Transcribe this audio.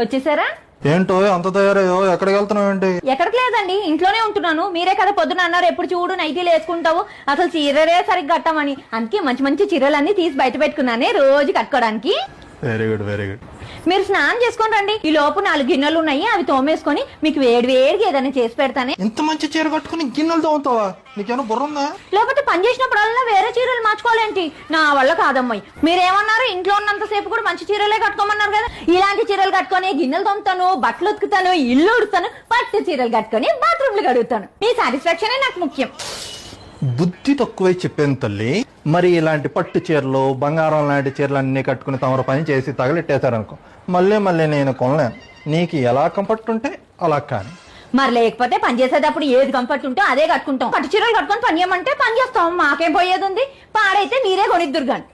వచ్చేసారా? ఏంటో అంత తయారయ్యో? ఎక్కడికి వెళ్తున్నావు? ఏంటి? ఎక్కడికి లేదండి, ఇంట్లోనే ఉంటున్నాను. మీరే కదా పొద్దున అన్నారు ఎప్పుడు చూడు నైటీలు వేసుకుంటావు, అసలు చీరలే సరిగ్గా కట్టమని. అందుకే మంచి మంచి చీరలన్నీ తీసి బయట పెట్టుకున్నానే రోజు కట్టుకోవడానికి. Very good, very good. మీరు స్నానం చేసుకొని రండి, ఈ లోపు 4 గిన్నెలు ఉన్నాయి, అవి తోమేసుకొని మీకు వేడి వేడిగా ఏదైనా చేసి పెడతానే. ఇంత మంచి చీర కట్టుకుని గిన్నెలు తోముతావా? నీకేమైనా బుర్ర ఉందా? లేకపోతే పని చేసినప్పుడల్లా వేరే చీరలు మార్చుకోవాలేంటి? నా వల్ల కాదమ్మాయి. మీరేమన్నారు, ఇంట్లో ఉన్నంతసేపు కూడా మంచి చీరలే కట్టుకోమన్నారు కదా. ఇలాంటి చీరలు కట్టుకొని గిన్నెలు తోముతాను, బట్టలు ఉతుకుతాను, ఇల్లు ఉడుతాను, పట్టు చీరలు కట్టుకొని బాత్రూమ్లు కడుగుతాను. మీ సాటిస్ఫాక్షనే నాకు ముఖ్యం. బుద్ధి తక్కువై చెప్పాను తల్లి. మరి ఇలాంటి పట్టు చీరలు, బంగారం లాంటి చీరలు అన్ని కట్టుకుని తమరు పని చేసి తగలెట్టేశారనుకో, మళ్ళీ నేను కొనలేను. నీకు ఎలా కంఫర్ట్ ఉంటే అలా కానీ. మరి లేకపోతే పని చేసేటప్పుడు ఏది కంఫర్ట్ ఉంటే అదే కట్టుకుంటాం. పట్టు చీరలు కట్టుకొని పని చేయమంటే పని చేస్తాం, మాకేం పోయేది ఉంది. పాడైతే మీరే కొనిద్దురు గాని.